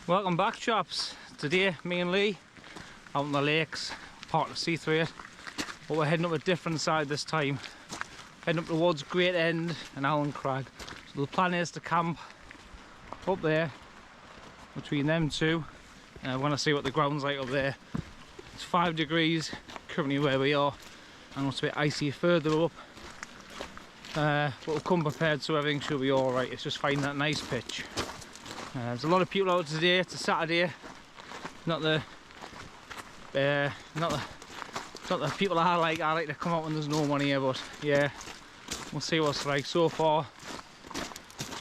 Welcome back, chaps. Today me and Lee out on the lakes, part of C3, but we're heading up a different side this time, heading up towards Great End and Allen Crag. So the plan is to camp up there between them two. I want to see what the ground's like up there. It's 5 degrees currently where we are, and it's a bit icy further up, but we'll come prepared so everything should be alright. It's just finding that nice pitch. There's a lot of people out today. It's a Saturday. Not the people I like. I like to come out when there's no one here, but yeah, we'll see what's it's like. So far,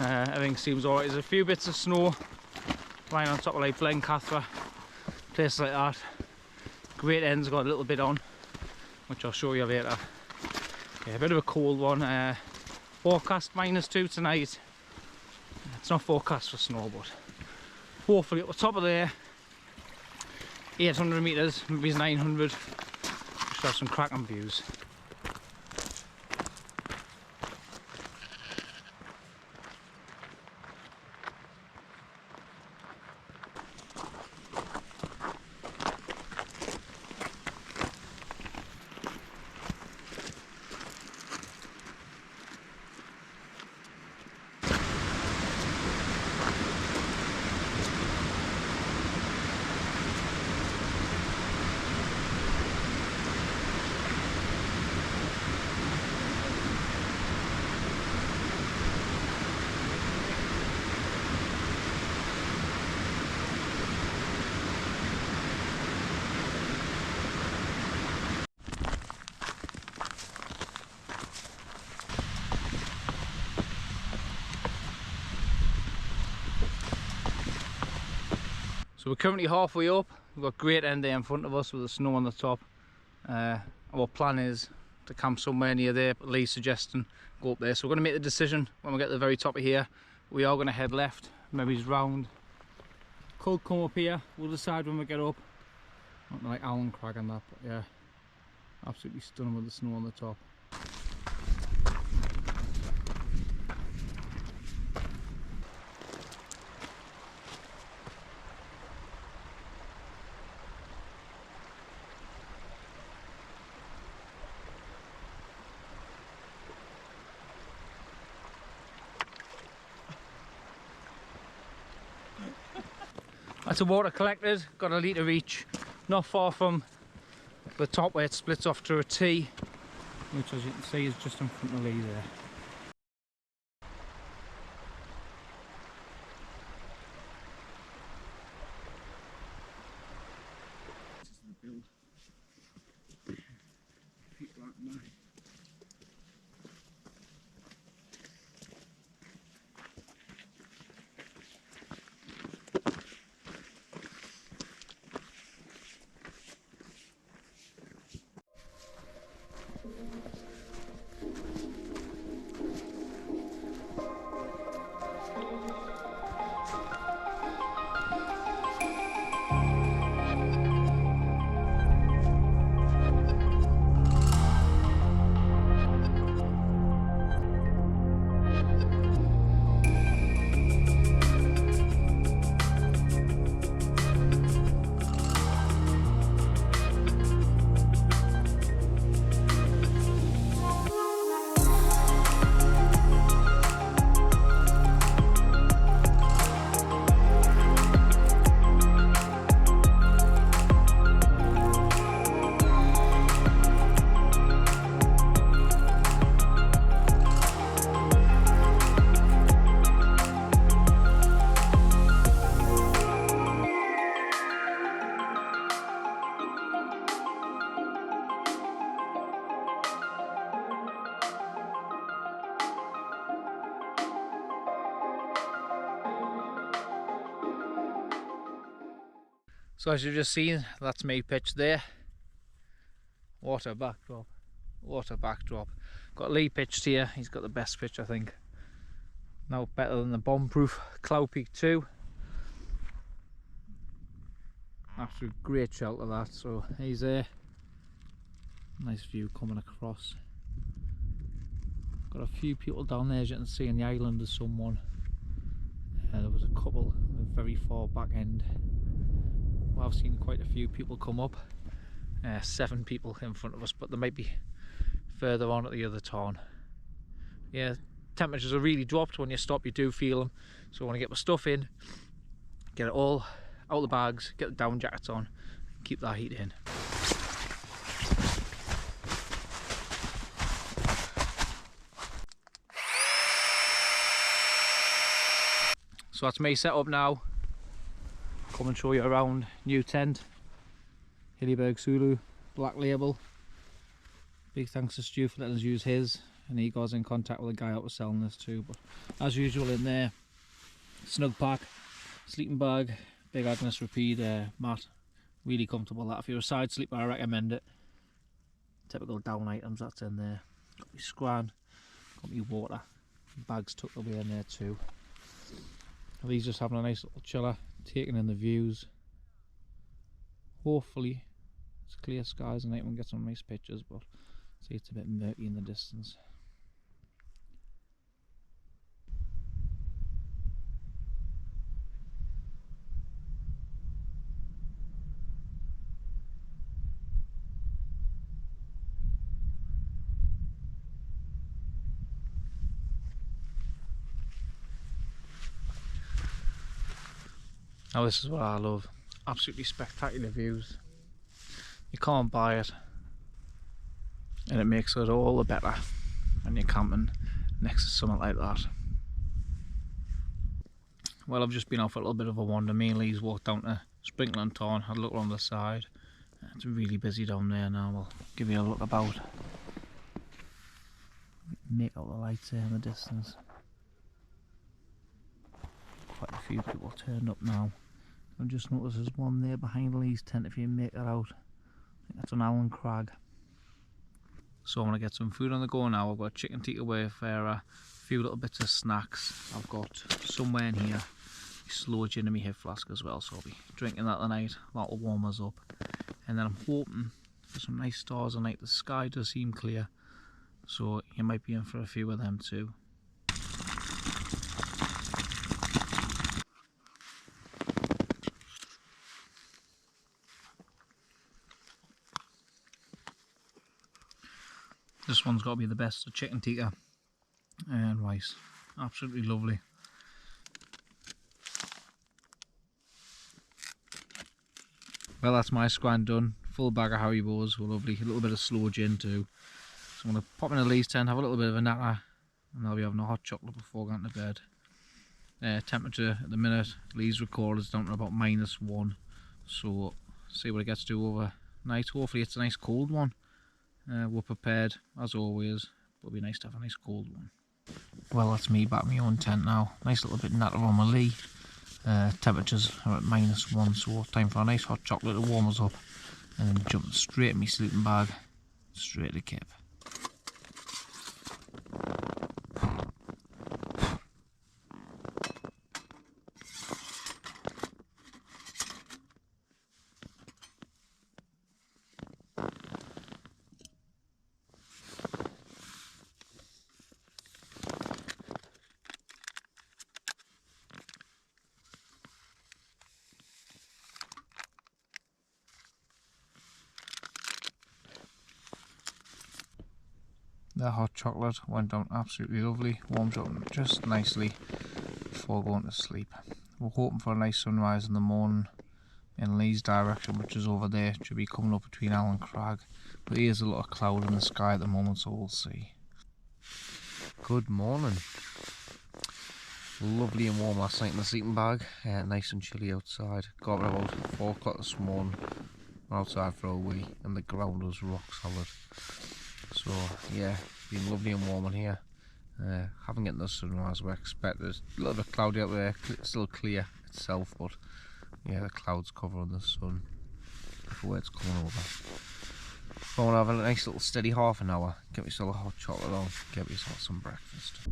everything seems alright. There's a few bits of snow lying on top of like Blencathra, places like that. Great End's got a little bit on, which I'll show you later. Yeah, a bit of a cold one. Forecast -2 tonight. It's not forecast for snow, but hopefully at the top of there, 800 metres, maybe 900, should have some cracking views. So we're currently halfway up. We've got Great End there in front of us with the snow on the top. Our plan is to camp somewhere near there, but Lee's suggesting go up there. So we're going to make the decision when we get to the very top of here. We are going to head left, maybe round. Could come up here. We'll decide when we get up. Not like Allen Crag and that, but yeah, absolutely stunning with the snow on the top. That's a water collected, got a litre each, not far from the top where it splits off to a T, which as you can see is just in front of Lee there. So as you've just seen, that's me pitched there. Water backdrop, water backdrop. Got Lee pitched here, he's got the best pitch I think. No better than the bomb-proof Cloud Peak 2. After a great shelter that, so he's there. Nice view coming across. Got a few people down there, as you can see, in the island there's someone. There was a couple the very far back end. Well, I've seen quite a few people come up. 7 people in front of us, but there might be further on at the other tarn. Yeah, temperatures are really dropped. When you stop, you do feel them. So I want to get my stuff in, get it all out of the bags, get the down jackets on, and keep that heat in. So that's me set up now. Come and show you around. New tent, Hilleberg Soulo, black label. Big thanks to Stu for letting us use his, and he got in contact with a guy out was selling this too. But as usual in there, snug pack, sleeping bag, big Agnes Repeat mat, really comfortable. That if you're a side sleeper, I recommend it. Typical down items that's in there. Got me scran, got me water, bags tucked away in there too. These just having a nice little chiller, taking in the views. Hopefully it's clear skies and night and get some nice pictures, but see it's a bit murky in the distance. Now this is what I love, absolutely spectacular views. You can't buy it, and it makes it all the better when you're camping next to something like that. Well, I've just been off a little bit of a wander. Me and Lee's walked down to Sprinkling Tarn, had a look around the side. It's really busy down there now. We'll give you a look about. Make out the lights there in the distance. Quite a few people turned up now. I've just noticed there's one there behind Lee's tent if you make it out. I think that's on Allen Crag. So I'm going to get some food on the go now. I've got chicken tikka wayfarer, a few little bits of snacks. I've got somewhere in here slow gin in my hip flask as well, so I'll be drinking that tonight. That'll warm us up. And then I'm hoping for some nice stars tonight. The sky does seem clear, so you might be in for a few of them too. This one's got to be the best, the chicken tikka and rice. Absolutely lovely. Well, that's my scran done. Full bag of Haribos were lovely. A little bit of slow gin too. So I'm going to pop in a Lee's tent, have a little bit of a natter, and I'll be having a hot chocolate before going to bed. Temperature at the minute, Lee's record is down to about -1. So see what it gets to overnight. Hopefully it's a nice cold one. We're prepared as always, but it'd be nice to have a nice cold one. Well, that's me back in my own tent now. Nice little bit natter on my Lee. Temperatures are at -1, so time for a nice hot chocolate to warm us up, and then jump straight in my sleeping bag, straight to Kip. The hot chocolate went down absolutely lovely, warms up just nicely before going to sleep. We're hoping for a nice sunrise in the morning in Lee's direction, which is over there. It should be coming up between Allen Crag, but here's a lot of cloud in the sky at the moment, so we'll see. Good morning. Lovely and warm last night in the sleeping bag, nice and chilly outside. Got up about 4 o'clock this morning, went outside for a wee, and the ground was rock solid. So yeah, been lovely and warm in here. Haven't gotten the sunrise we expected. It's a little bit cloudy out there, still clear itself, but yeah, the clouds covering the sun before it's coming over. I want to have a nice little steady half an hour, get myself a hot chocolate on, get myself some breakfast.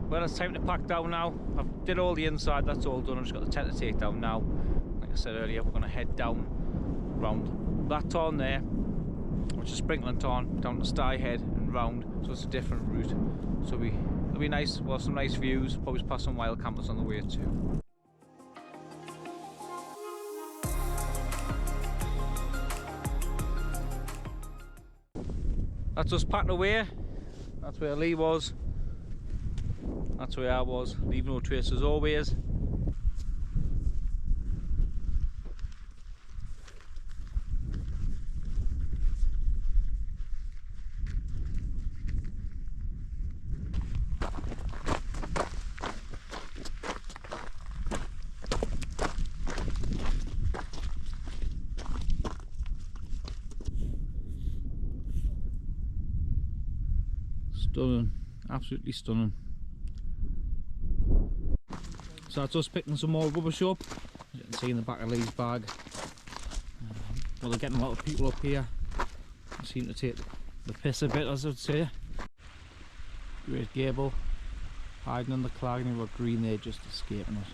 Well, it's time to pack down now. I've did all the inside, that's all done. I've just got the tent to take down now. Like I said earlier, we're going to head down round that tarn there, which is Sprinkling Tarn, down to Stye Head and round, so it's a different route. So it'll be nice, we'll have some nice views, probably pass some wild campers on the way too. That's us packed away. That's where Lee was. That's where I was. Leave no trace as always. Stunning, absolutely stunning. So that's us picking some more rubbish up, as you can see in the back of Lee's bag. Well, they're getting a lot of people up here. They seem to take the piss a bit, as I would say. Great gable, hiding in the clag, and we've got green there just escaping it.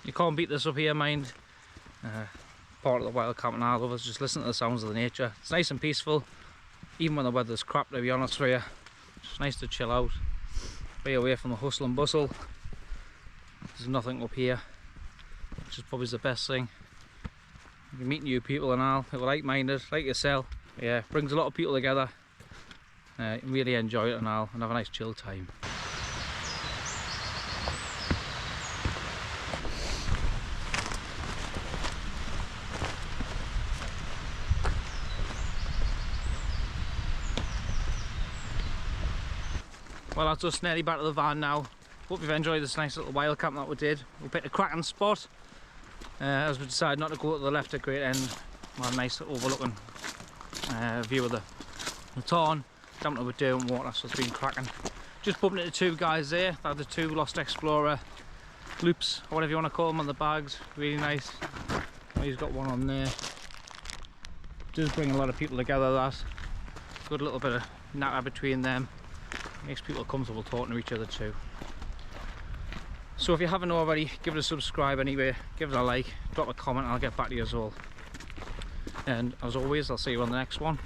You can't beat this up here, mind. Part of the wild camping I love is just listen to the sounds of the nature. It's nice and peaceful, even when the weather's crap, to be honest with you. It's nice to chill out, be away from the hustle and bustle. There's nothing up here, which is probably the best thing. You meet new people and all, who are like-minded, like yourself. Yeah, brings a lot of people together. Really enjoy it and all, and have a nice chill time. Well, that's us nearly back to the van now. Hope you've enjoyed this nice little wild camp that we did. We picked a cracking spot as we decided not to go to the left at Great End. We had a nice overlooking view of the tarn down to the Derwent water, so it's been cracking. Just bumping into two guys there. They had the two Lost Explorer loops, or whatever you want to call them, on the bags. Really nice. He's got one on there. Does bring a lot of people together, that. Good little bit of natter between them. Makes people comfortable talking to each other too. So if you haven't already, give it a subscribe anyway, give it a like, drop a comment, and I'll get back to you as well. And as always, I'll see you on the next one.